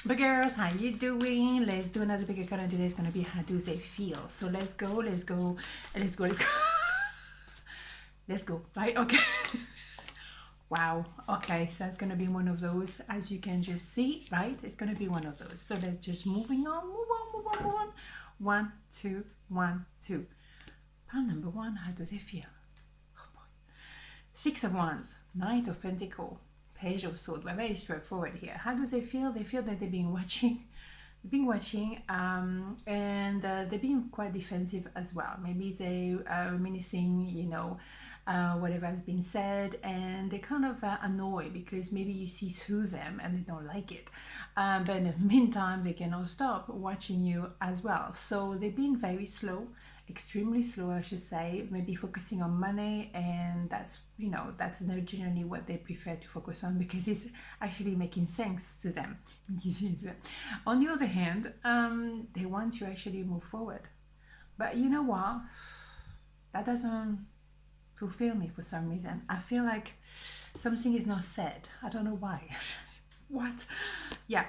But girls, how you doing? Let's do another pick a card, and today is gonna be how do they feel. So let's go, let's go, let's go, let's go. Let's go, right? Okay. Wow. Okay, so it's gonna be one of those, as you can just see, right? It's gonna be one of those. So let's just moving on, move on, move on, move on. 1, 2, 1, 2. Pile number 1, how do they feel? Oh boy. 6 of Wands, Knight of Pentacle, Page of Swords. We're very straightforward here. How do they feel? They feel that they've been watching. And they've been quite defensive as well. Maybe they are reminiscing, whatever has been said, and they're kind of annoyed because maybe you see through them and they don't like it. But in the meantime, they cannot stop watching you as well. So they've been very slow, extremely slow, I should say, maybe focusing on money, and that's generally what they prefer to focus on because it's actually making sense to them. On the other hand, they want to actually move forward, but you know what, that doesn't fulfill me for some reason. I feel like something is not said. I don't know why. What? Yeah.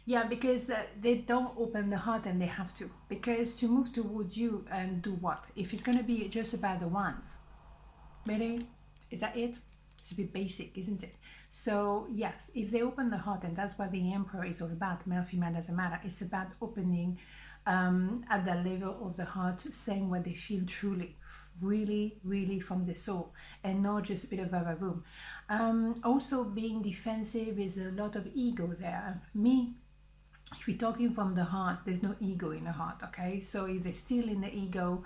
Yeah, because they don't open the heart, and they have to. Because to move towards you and do what? If it's going to be just about the ones, really? Is that it? It's a bit basic, isn't it? So, yes, if they open the heart, and that's what the Emperor is all about, male, female, doesn't matter. It's about opening at the level of the heart, saying what they feel truly, really, really from the soul, and not just a bit of a room. Also, being defensive is a lot of ego there. And for me, if you're talking from the heart, there's no ego in the heart, okay? So if they're still in the ego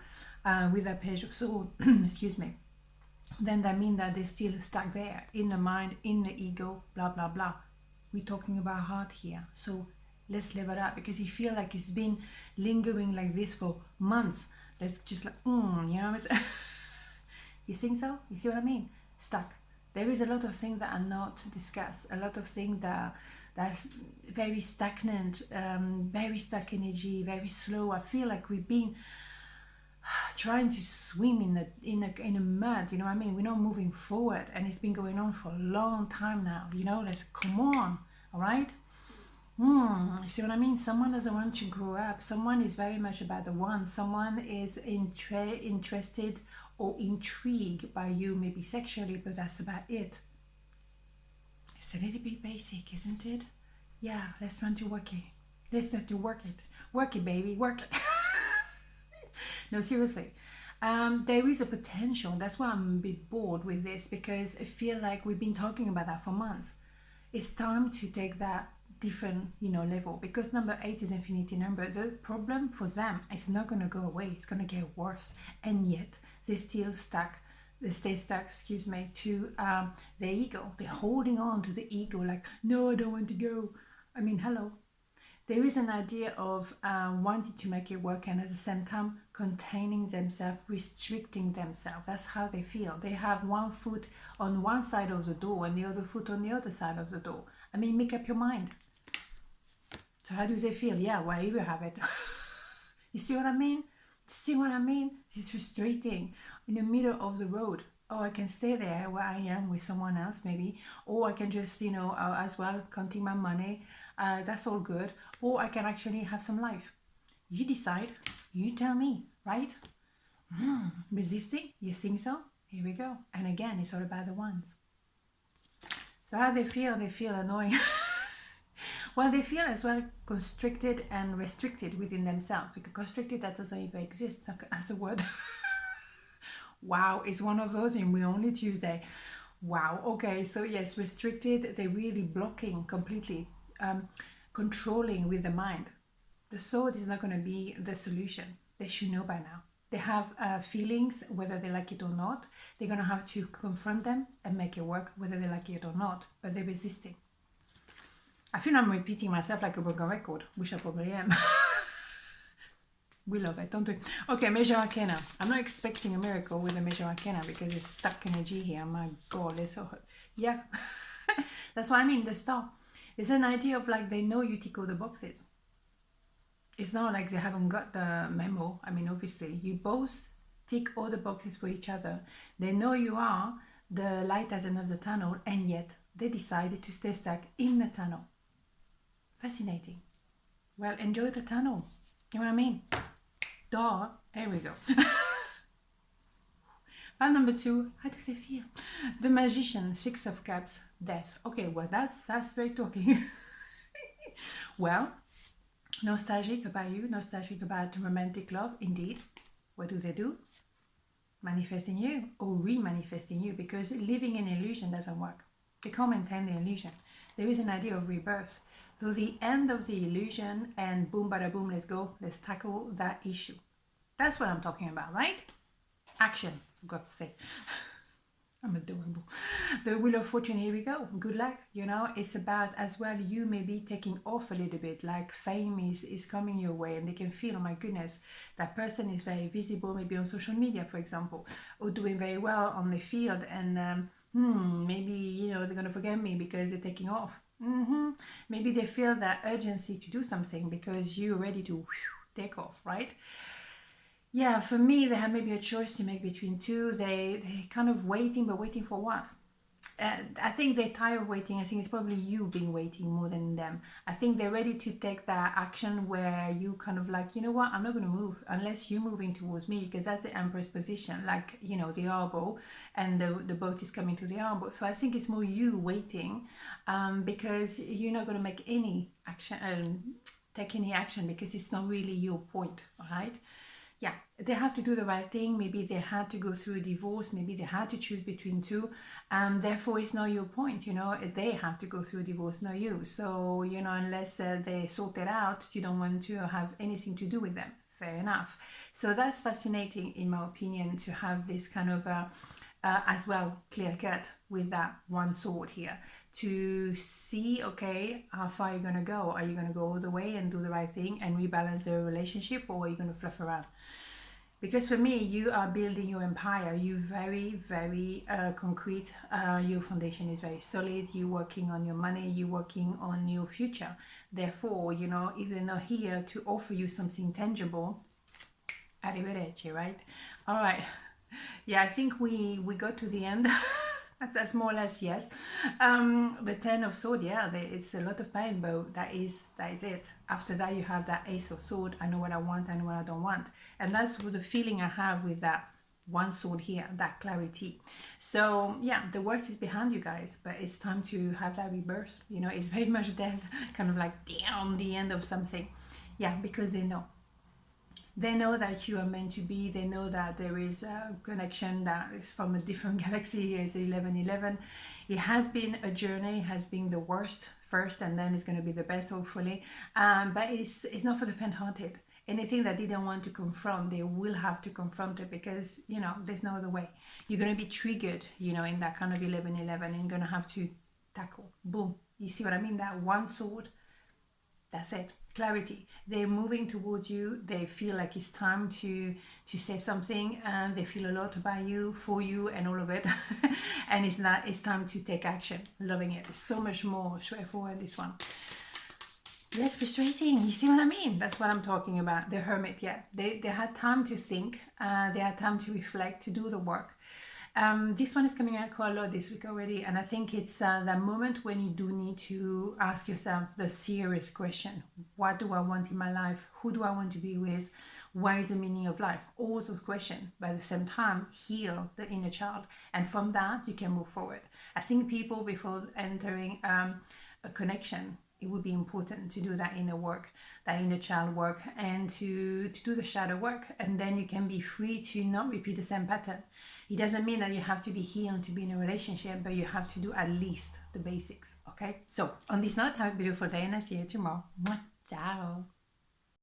with a page of sword, excuse me, then that means that they're still stuck there in the mind, in the ego, blah, blah, blah. We're talking about heart here. So let's level up, because you feel like it's been lingering like this for months. Let's just like, you think so? You see what I mean? Stuck. There is a lot of things that are not discussed, a lot of things that's very stagnant, very stuck energy, very slow. I feel like we've been trying to swim in a mud, you know what I mean? We're not moving forward, and it's been going on for a long time now. Let's come on, all right? You see what I mean? Someone doesn't want to grow up. Someone is very much about the one. Someone is interested or intrigued by you, maybe sexually, but that's about it. It's a little bit basic, isn't it? Yeah, let's try to work it. Let's try to work it. Work it, baby, work it. No, seriously. There is a potential. That's why I'm a bit bored with this, because I feel like we've been talking about that for months. It's time to take that different level, because number 8 is infinity number. The problem for them is not going to go away. It's going to get worse, and yet they stay stuck, excuse me, to their ego. They're holding on to the ego like, no, I don't want to go. I mean, hello. There is an idea of wanting to make it work, and at the same time containing themselves, restricting themselves. That's how they feel. They have one foot on one side of the door and the other foot on the other side of the door. I mean, make up your mind. So how do they feel? Yeah, well, you have it. You see what I mean? See what I mean? This is frustrating. In the middle of the road. Oh, I can stay there where I am with someone else maybe. Or I can just, as well, counting my money. That's all good. Or I can actually have some life. You decide. You tell me, right? Resisting? You think so? Here we go. And again, it's all about the ones. So how they feel? They feel annoying. Well, they feel as well constricted and restricted within themselves. Because constricted, that doesn't even exist as a word. Wow, it's one of those, and we're only Tuesday. Wow, okay, so yes, restricted, they're really blocking completely, controlling with the mind. The sword is not going to be the solution. They should know by now. They have feelings, whether they like it or not. They're going to have to confront them and make it work, whether they like it or not, but they're resisting. I feel I'm repeating myself like a broken record, which I probably am. We love it, don't we? Okay, Major Arcana. I'm not expecting a miracle with the Major Arcana because it's stuck energy here. My God, it's so hard. Yeah. That's what I mean, the star. It's an idea of like they know you tick all the boxes. It's not like they haven't got the memo. I mean, obviously, you both tick all the boxes for each other. They know you are the light at the end of the tunnel, and yet they decided to stay stuck in the tunnel. Fascinating. Well, enjoy the tunnel. You know what I mean? Duh. Here we go. File number 2, how does it feel? The Magician, 6 of Cups, Death. Okay, well, that's straight talking. Well, nostalgic about you, nostalgic about romantic love, indeed. What do? Manifesting you or re-manifesting you, because living in illusion doesn't work. They can't maintain the illusion. There is an idea of rebirth. So the end of the illusion and boom, bada boom, let's go, let's tackle that issue. That's what I'm talking about, right? Action, for God's sake. I'm adorable. The Wheel of Fortune, here we go. Good luck. You know, it's about as well you maybe taking off a little bit, like fame is coming your way and they can feel, oh my goodness, that person is very visible, maybe on social media, for example, or doing very well on the field, and maybe, you know, they're going to forget me because they're taking off. Maybe they feel that urgency to do something because you're ready to take off, right? Yeah, for me, they had maybe a choice to make between two. They kind of waiting, but waiting for what? I think they're tired of waiting. I think it's probably you being waiting more than them. I think they're ready to take that action where you kind of like, you know what, I'm not going to move unless you're moving towards me, because that's the Empress position, like, you know, the arbor, and the boat is coming to the arbor. So I think it's more you waiting, because you're not going to make any action, take any action, because it's not really your point, right? Yeah, they have to do the right thing. Maybe they had to go through a divorce. Maybe they had to choose between two. And therefore, it's not your point. You know, they have to go through a divorce, not you. So, you know, unless they sort it out, you don't want to have anything to do with them. Fair enough. So that's fascinating, in my opinion, to have this kind of as well clear cut with that one sword here, to see, okay, how far you're going to go. Are you going to go all the way and do the right thing and rebalance the relationship, or are you going to fluff around? Because for me, you are building your empire. You very, very concrete. Your foundation is very solid. You're working on your money. You're working on your future. Therefore, you know, if they're not here to offer you something tangible, arrivederci, right? All right. Yeah, I think we got to the end. That's more or less yes. The 10 of sword, yeah, it's a lot of pain, but that is it. After that, you have that ace of sword. I know what I want, I know what I don't want, and that's the feeling I have with that one sword here, that clarity. So yeah, the worst is behind you guys, but it's time to have that rebirth. You know, it's very much death, kind of like down the end of something. Yeah, because they know that you are meant to be. They know that there is a connection that is from a different galaxy. It's 1111. It has been a journey. It has been the worst first, and then it's going to be the best, hopefully. But it's not for the faint-hearted. Anything that they don't want to confront, they will have to confront it, because, you know, there's no other way. You're going to be triggered, you know, in that kind of 1111, and you're going to have to tackle. Boom. You see what I mean? That one sword. That's it. Clarity. They're moving towards you. They feel like it's time to say something, and they feel a lot about you, for you, and all of it. And it's time to take action. Loving it. It's so much more straightforward, this one. Less frustrating. You see what I mean? That's what I'm talking about. The Hermit. Yeah, they had time to think. They had time to reflect, to do the work. This one is coming out quite a lot this week already, and I think it's that moment when you do need to ask yourself the serious question: what do I want in my life? Who do I want to be with? What is the meaning of life? All those questions, but at the same time, heal the inner child, and from that you can move forward. I think people, before entering a connection, it would be important to do that inner work, that inner child work, and to do the shadow work, and then you can be free to not repeat the same pattern. It doesn't mean that you have to be healed to be in a relationship, but you have to do at least the basics, okay? So on this note, have a beautiful day, and I'll see you tomorrow. Ciao.